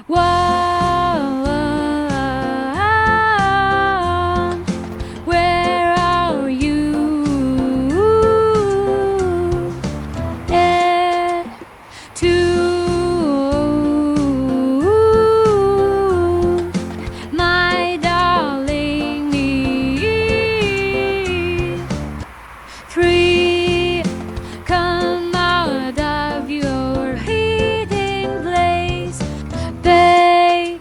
One, where are you? Two, my darling. Three, come out of your hiding place, baby.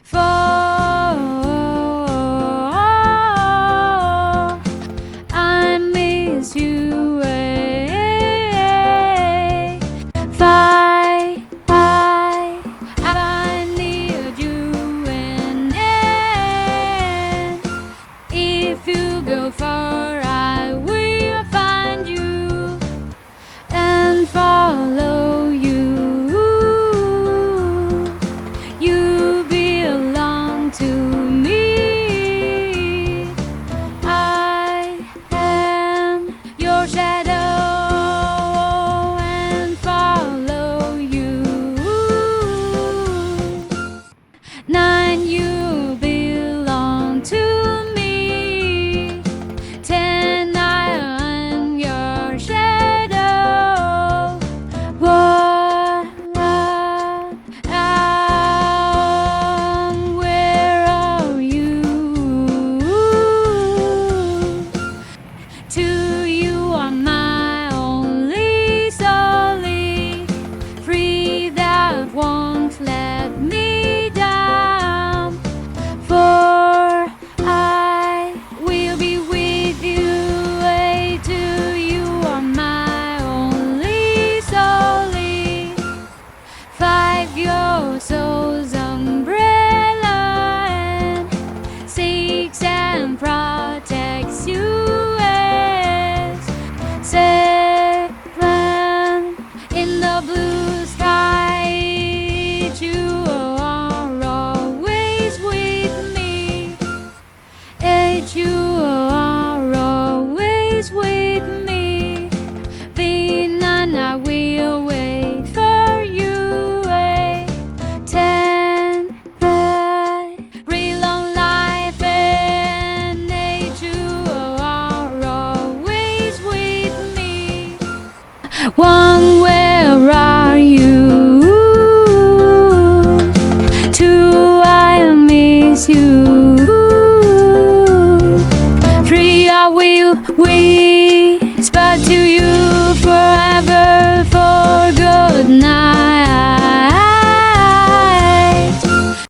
Four, I miss you. Five, I need you. And if you go far, I will find you and follow you. You belong to me. I am your shadow and follow you. Nine, you belong to me. 10, I am your shadow. One, where are you? Two, you are my only solely. Three, that won't let me down. Four, I will be with you. Two, you are my only solely. Five, your soul's umbrella. And six, and protects you. Seven, in the blue sky, you are always with me. Eight, you are always with me. The nine, I will wait for you. 10, very long life. And 8, you are always with me. One way.